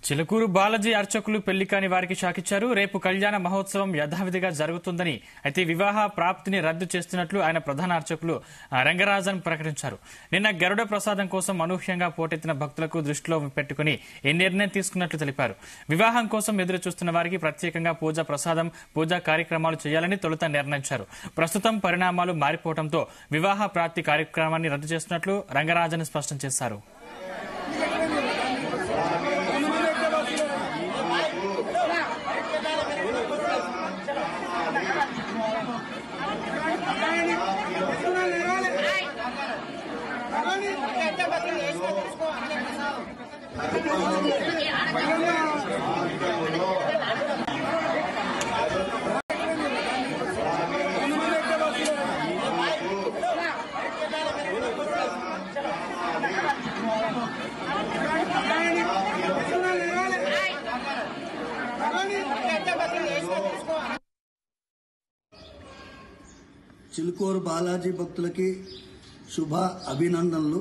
చిలుకూరు బాలాజీ అర్చకులు పెళ్లి కాని వారికి షాకిచ్చారు. రేపు కళ్యాణ మహోత్సవం యథావిధిగా జరుగుతుందని, అయితే వివాహ ప్రాప్తిని రద్దు చేస్తున్నట్లు ఆయన ప్రధాన అర్చకులు రంగరాజన్ ప్రకటించారు. నిన్న గరుడ ప్రసాదం కోసం అనూహ్యంగా పోటెత్తిన భక్తులకు దృష్టిలో పెట్టుకుని ఈ నిర్ణయం తీసుకున్నట్లు తెలిపారు. వివాహం కోసం ఎదురు చూస్తున్న వారికి ప్రత్యేకంగా పూజా ప్రసాదం, పూజా కార్యక్రమాలు చేయాలని తొలుత నిర్ణయించారు. ప్రస్తుతం పరిణామాలు మారిపోవడంతో వివాహ ప్రాప్తి కార్యక్రమాన్ని రద్దు చేస్తున్నట్లు రంగరాజన్ స్పష్టం చేశారు. చిలుకూరు బాలాజీ భక్తులకి శుభ అభినందనలు.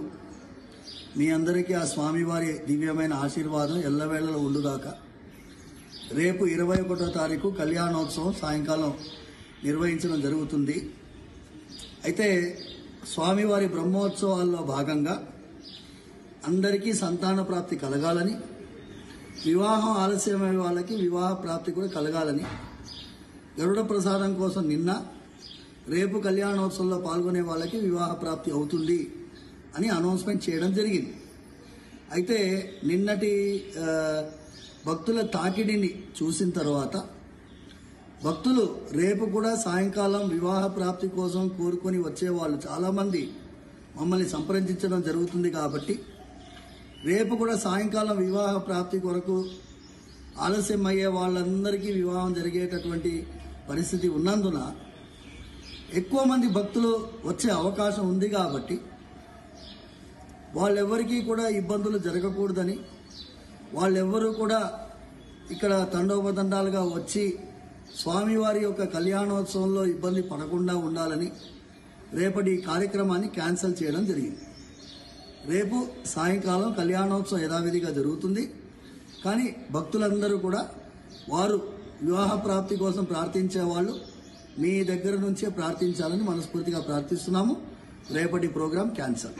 మీ అందరికీ ఆ స్వామివారి దివ్యమైన ఆశీర్వాదం ఎల్లవేళలో ఉండుగాక. రేపు 21వ తారీఖు కళ్యాణోత్సవం సాయంకాలం నిర్వహించడం జరుగుతుంది. అయితే స్వామివారి బ్రహ్మోత్సవాల్లో భాగంగా అందరికీ సంతాన ప్రాప్తి కలగాలని, వివాహం ఆలస్యమయ్యే వాళ్ళకి వివాహ ప్రాప్తి కూడా కలగాలని గరుడ ప్రసాదం కోసం నిన్న, రేపు కళ్యాణోత్సవంలో పాల్గొనే వాళ్ళకి వివాహ ప్రాప్తి అవుతుంది అని అనౌన్స్మెంట్ చేయడం జరిగింది. అయితే నిన్నటి భక్తుల తాకిడిని చూసిన తర్వాత భక్తులు రేపు కూడా సాయంకాలం వివాహ ప్రాప్తి కోసం కోరుకొని వచ్చేవాళ్ళు చాలామంది మమ్మల్ని సంప్రదించడం జరుగుతుంది. కాబట్టి రేపు కూడా సాయంకాలం వివాహ ప్రాప్తి కొరకు ఆలస్యం అయ్యే వాళ్ళందరికీ వివాహం జరిగేటటువంటి పరిస్థితి ఉన్నందున ఎక్కువ మంది భక్తులు వచ్చే అవకాశం ఉంది. కాబట్టి వాళ్ళెవ్వరికీ కూడా ఇబ్బందులు జరగకూడదని, వాళ్ళెవ్వరూ కూడా ఇక్కడ తండోపతండాలుగా వచ్చి స్వామివారి యొక్క కళ్యాణోత్సవంలో ఇబ్బంది పడకుండా ఉండాలని రేపటి కార్యక్రమాన్ని క్యాన్సిల్ చేయడం జరిగింది. రేపు సాయంకాలం కళ్యాణోత్సవం యథావిధిగా జరుగుతుంది. కానీ భక్తులందరూ కూడా వారు వివాహ ప్రాప్తి కోసం ప్రార్థించే వాళ్ళు మీ దగ్గర నుంచే ప్రార్థించాలని మనస్ఫూర్తిగా ప్రార్థిస్తున్నాము. రేపటి ప్రోగ్రాం క్యాన్సల్.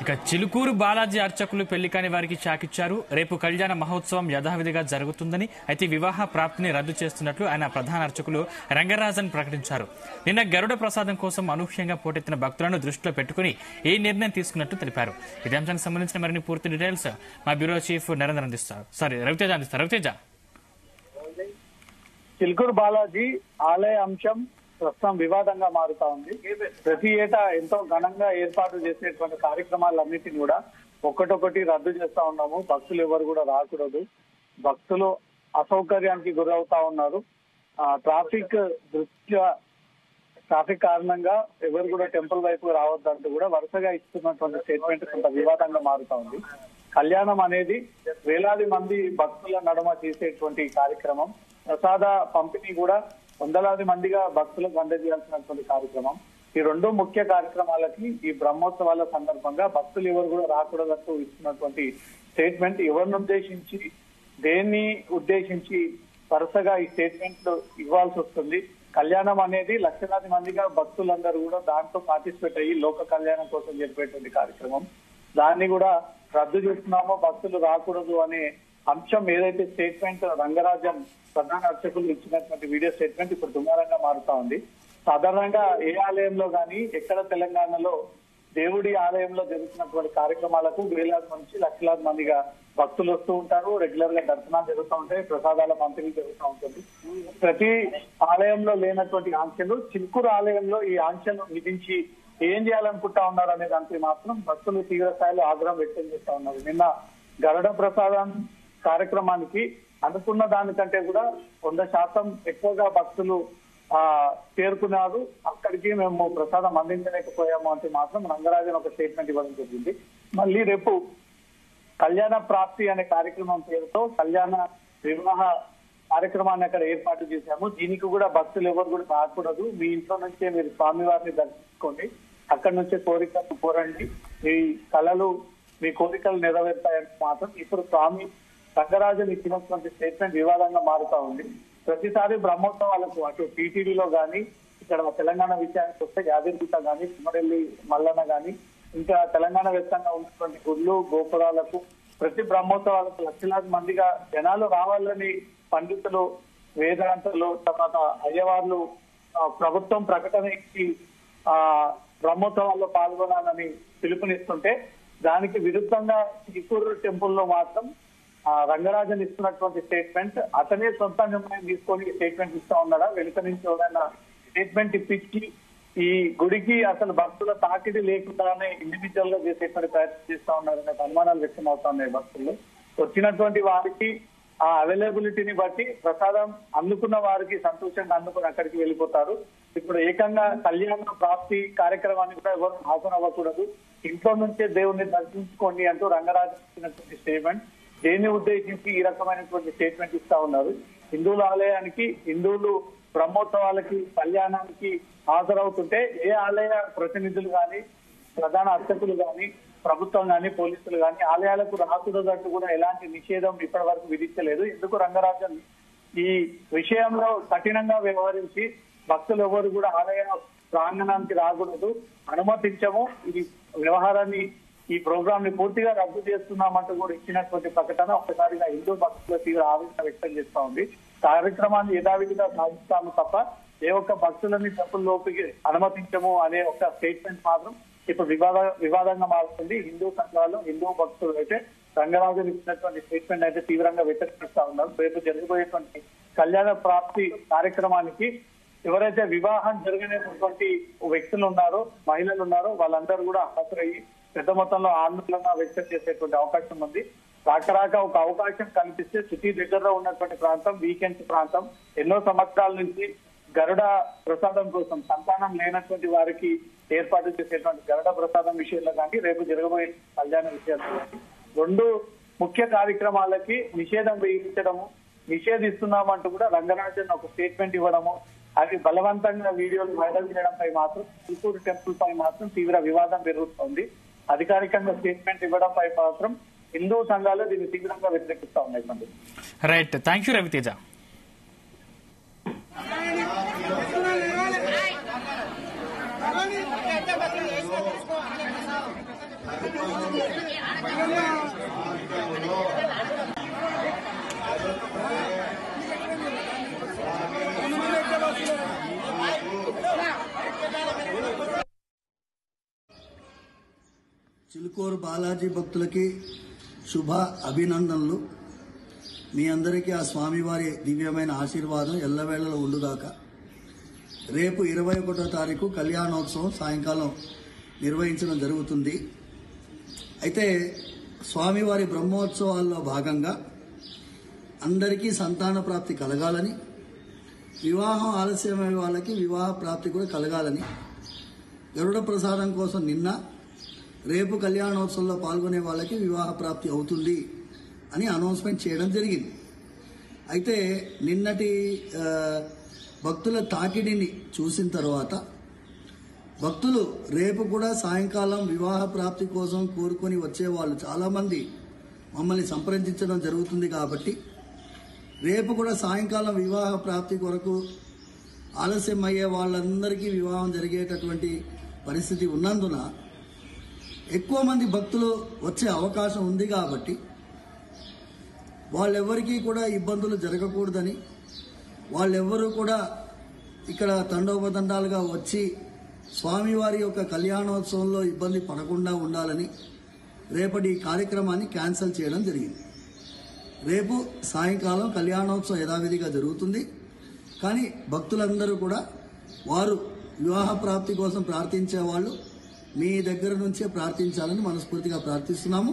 ఇక చిలుకూరు బాలాజీ అర్చకులు పెళ్లి కాని వారికి షాకిచ్చారు. రేపు కళ్యాణ మహోత్సవం యథావిధిగా జరుగుతుందని, అయితే వివాహ ప్రాప్తిని రద్దు చేస్తున్నట్లు ఆయన ప్రధాన అర్చకులు రంగరాజన్ ప్రకటించారు. నిన్న గరుడ ప్రసాదం కోసం అనూహ్యంగా పోటెత్తిన భక్తులను దృష్టిలో పెట్టుకుని ఈ నిర్ణయం తీసుకున్నట్టు తెలిపారు. ఇదే అంశానికి సంబంధించిన మరిన్ని పూర్తి డీటెయిల్స్ మా బ్యూరో చీఫ్ నరేంద్ర రవితేజ అందిస్తారు. రవితేజ, చిలుకూరు బాలాజీ ఆలయ అంశం ప్రస్తుతం వివాదంగా మారుతా ఉంది. ప్రతి ఏటా ఎంతో ఘనంగా ఏర్పాటు చేసేటువంటి కార్యక్రమాలన్నిటిని కూడా ఒక్కటొక్కటి రద్దు చేస్తా ఉన్నాము. భక్తులు ఎవరు కూడా రాకూడదు, భక్తులు అసౌకర్యానికి గురవుతా ఉన్నారు. ట్రాఫిక్ కారణంగా ఎవరు కూడా టెంపుల్ వైపు రావద్దంటూ కూడా వరుసగా ఇస్తున్నటువంటి స్టేట్మెంట్ కొంత వివాదంగా మారుతా ఉంది. కళ్యాణం అనేది వేలాది మంది భక్తుల నడుమ చేసేటువంటి కార్యక్రమం. ప్రసాద పంపిణీ కూడా వందలాది మందిగా భక్తులకు అందజేయాల్సినటువంటి కార్యక్రమం. ఈ రెండు ముఖ్య కార్యక్రమాలకి ఈ బ్రహ్మోత్సవాల సందర్భంగా భక్తులు ఎవరు కూడా రాకూడదంటూ ఇస్తున్నటువంటి స్టేట్మెంట్ ఎవరిని ఉద్దేశించి, దేన్ని ఉద్దేశించి వరుసగా ఈ స్టేట్మెంట్లు ఇవ్వాల్సి వస్తుంది. కళ్యాణం అనేది లక్షలాది మందిగా భక్తులందరూ కూడా దాంట్లో పార్టిసిపేట్ అయ్యి లోక కళ్యాణం కోసం చెప్పేటువంటి కార్యక్రమం. దాన్ని కూడా రద్దు చేస్తున్నామో, భక్తులు రాకూడదు అనే అంశం ఏదైతే స్టేట్మెంట్ రంగరాజన్ ప్రధాన అర్చకులు ఇచ్చినటువంటి వీడియో స్టేట్మెంట్ ఇప్పుడు దుమారంగా మారుతా ఉంది. సాధారణంగా ఏ ఆలయంలో గానీ ఎక్కడ తెలంగాణలో దేవుడి ఆలయంలో జరుగుతున్నటువంటి కార్యక్రమాలకు వేలాది నుంచి లక్షలాది మందిగా భక్తులు వస్తూ ఉంటారు. రెగ్యులర్ గా దర్శనాలు జరుగుతూ ఉంటాయి, ప్రసాదాల పంపిణీ జరుగుతూ ఉంటుంది. ప్రతి ఆలయంలో లేనటువంటి ఆంక్షలు చిలుకూరు ఆలయంలో ఈ ఆంక్షలు విధించి ఏం చేయాలనుకుంటా ఉన్నారు అనే దానికి మాత్రం భక్తులు తీవ్ర స్థాయిలో ఆగ్రహం వ్యక్తం చేస్తా ఉన్నారు. నిన్న గరుడ ప్రసాదం కార్యక్రమానికి అనుకున్న దానికంటే కూడా 100% ఎక్కువగా భక్తులు చేరుకున్నారు. అక్కడికి మేము ప్రసాదం అందించలేకపోయాము అంటే మాత్రం రంగరాజన్ ఒక స్టేట్మెంట్ ఇవ్వడం జరిగింది. మళ్ళీ రేపు కళ్యాణ ప్రాప్తి అనే కార్యక్రమం పేరుతో కళ్యాణ వివాహ కార్యక్రమాన్ని అక్కడ ఏర్పాటు చేశాము. దీనికి కూడా భక్తులు ఎవరు కూడా రాకూడదు, మీ ఇంట్లో నుంచే మీరు స్వామివారిని దర్శించుకోండి, అక్కడి నుంచే కోరికలు కోరండి, మీ కళలు మీ కోరికలు నెరవేరుతాయని మాత్రం ఇప్పుడు స్వామి రంగరాజన్ ఇచ్చినటువంటి స్టేట్మెంట్ వివాదంగా మారుతా ఉంది. ప్రతిసారి బ్రహ్మోత్సవాలకు అటు టీటీడీలో గాని, ఇక్కడ తెలంగాణ విషయానికి వస్తే యాదగిరిగుట్ట గాని, కుమరెల్లి మల్లన్న గాని, ఇంకా తెలంగాణ వ్యాప్తంగా ఉన్నటువంటి గుళ్ళు గోపురాలకు ప్రతి బ్రహ్మోత్సవాలకు లక్షలాది మందిగా జనాలు రావాలని పండితులు, వేదాంతులు, తర్వాత అయ్యవార్లు ప్రభుత్వం ప్రకటన ఇచ్చి బ్రహ్మోత్సవాల్లో పాల్గొనాలని పిలుపునిస్తుంటే దానికి విరుద్ధంగా చిత్తూరు టెంపుల్లో మాత్రం రంగరాజన్ ఇస్తున్నటువంటి స్టేట్మెంట్ అతనే సొంత నిర్ణయం తీసుకొని స్టేట్మెంట్ ఇస్తా ఉన్నాడా, వెనుక నుంచి ఎవరైనా స్టేట్మెంట్ ఇప్పించి ఈ గుడికి అసలు భక్తుల తాకిడి లేకుండానే ఇండివిజువల్ గా చేసేటువంటి ప్రయత్నం చేస్తా ఉన్నారనే అనుమానాలు వ్యక్తం అవుతా ఉన్నాయి భక్తులు. వచ్చినటువంటి వారికి ఆ అవైలబిలిటీని బట్టి ప్రసాదం అందుకున్న వారికి సంతోషంగా అందుకుని అక్కడికి వెళ్ళిపోతారు. ఇప్పుడు ఏకంగా కళ్యాణ ప్రాప్తి కార్యక్రమానికి కూడా ఎవరు హాజరవ్వకూడదు, ఇంట్లో నుంచే దేవుణ్ణి దర్శించుకోండి అంటూ రంగరాజు ఇచ్చినటువంటి స్టేట్మెంట్. దేన్ని ఉద్దేశించి ఈ రకమైనటువంటి స్టేట్మెంట్ ఇస్తా ఉన్నారు? హిందువుల ఆలయానికి, హిందువులు బ్రహ్మోత్సవాలకి, కళ్యాణానికి హాజరవుతుంటే ఏ ఆలయ ప్రతినిధులు గాని, ప్రధాన అర్చకులు గాని, ప్రభుత్వం గాని, పోలీసులు గాని ఆలయాలకు రాకూడదంటూ కూడా ఎలాంటి నిషేధం ఇప్పటి వరకు విధించలేదు. ఎందుకు రంగరాజన్ ఈ విషయంలో కఠినంగా వ్యవహరించి భక్తులు ఎవరు కూడా ఆలయ ప్రాంగణానికి రాకూడదు, అనుమతించము, ఈ వ్యవహారాన్ని ఈ ప్రోగ్రామ్ ని పూర్తిగా రద్దు చేస్తున్నామంటూ కూడా ఇచ్చినటువంటి ప్రకటన ఒక్కసారిగా హిందూ భక్తుల తీవ్ర ఆవేదన వ్యక్తం చేస్తా ఉంది. కార్యక్రమాన్ని యథావిధిగా సాగిస్తాము తప్ప ఏ ఒక్క భక్తులని టెంపుల్లోకి అనుమతించము అనే ఒక స్టేట్మెంట్ మాత్రం ఇప్పుడు వివాదంగా మారుతుంది. హిందూ సంఘాలు, హిందూ భక్తులు అయితే రంగరాజన్ ఇచ్చినటువంటి స్టేట్మెంట్ అయితే తీవ్రంగా వ్యతిరేకిస్తా ఉన్నారు. రేపు జరగబోయేటువంటి కళ్యాణ ప్రాప్తి కార్యక్రమానికి ఎవరైతే వివాహం జరిగినటువంటి వ్యక్తులు ఉన్నారో, మహిళలు ఉన్నారో వాళ్ళందరూ కూడా హాజరయ్యి పెద్ద మొత్తంలో ఆందోళన వ్యక్తం చేసేటువంటి అవకాశం ఉంది. రాక ఒక అవకాశం కల్పిస్తే సిటీ దగ్గరలో ఉన్నటువంటి ప్రాంతం, వీకెండ్ ప్రాంతం ఎన్నో సంవత్సరాల నుంచి గరుడ ప్రసాదం కోసం సంతానం లేనటువంటి వారికి ఏర్పాటు చేసేటువంటి గరుడ ప్రసాదం విషయంలో కానీ, రేపు జరగబోయే కళ్యాణ విషయాల్లో కానీ రెండు ముఖ్య కార్యక్రమాలకి నిషేధం విధించడము, నిషేధిస్తున్నామంటూ కూడా రంగరాజన్ ఒక స్టేట్మెంట్ ఇవ్వడము, అది బలవంతంగా వీడియోలు వైరల్ చేయడంపై మాత్రం చిత్తూరు టెంపుల్ పై మాత్రం తీవ్ర వివాదం పెరుగుతోంది. అధికారికంగా స్టేట్మెంట్ ఇవ్వడంపై మాత్రం హిందూ సంఘాలు దీన్ని తీవ్రంగా వ్యతిరేకిస్తా ఉన్నాయి. Right, thank you Ravi Teja. Chilkur Balaji భక్తులకి శుభ అభినందనలు. మీ అందరికీ ఆ స్వామివారి దివ్యమైన ఆశీర్వాదం ఎల్లవేళలో ఉండుగాక. రేపు 21వ తారీఖు కళ్యాణోత్సవం సాయంకాలం నిర్వహించడం జరుగుతుంది. అయితే స్వామివారి బ్రహ్మోత్సవాల్లో భాగంగా అందరికీ సంతాన ప్రాప్తి కలగాలని, వివాహం ఆలస్యమయ్యే వాళ్ళకి వివాహ ప్రాప్తి కూడా కలగాలని, గరుడ ప్రసాదం కోసం నిన్న, రేపు కళ్యాణోత్సవంలో పాల్గొనే వాళ్ళకి వివాహ ప్రాప్తి అవుతుంది అని అనౌన్స్మెంట్ చేయడం జరిగింది. అయితే నిన్నటి భక్తుల తాకిడిని చూసిన తర్వాత భక్తులు రేపు కూడా సాయంకాలం వివాహ ప్రాప్తి కోసం కోరుకొని వచ్చేవాళ్ళు చాలామంది మమ్మల్ని సంప్రదించడం జరుగుతుంది. కాబట్టి రేపు కూడా సాయంకాలం వివాహ ప్రాప్తి కొరకు ఆలస్యం అయ్యే వాళ్ళందరికీ వివాహం జరిగేటటువంటి పరిస్థితి ఉన్నందున ఎక్కువ మంది భక్తులు వచ్చే అవకాశం ఉంది. కాబట్టి వాళ్ళెవ్వరికీ కూడా ఇబ్బందులు జరగకూడదని, వాళ్ళెవ్వరూ కూడా ఇక్కడ తండోపతండాలుగా వచ్చి స్వామివారి యొక్క కళ్యాణోత్సవంలో ఇబ్బంది పడకుండా ఉండాలని రేపటి కార్యక్రమాన్ని క్యాన్సిల్ చేయడం జరిగింది. రేపు సాయంకాలం కళ్యాణోత్సవం యథావిధిగా జరుగుతుంది. కానీ భక్తులందరూ కూడా వారు వివాహ ప్రాప్తి కోసం ప్రార్థించే వాళ్ళు మీ దగ్గర నుంచే ప్రార్థించాలని మనస్ఫూర్తిగా ప్రార్థిస్తున్నాము.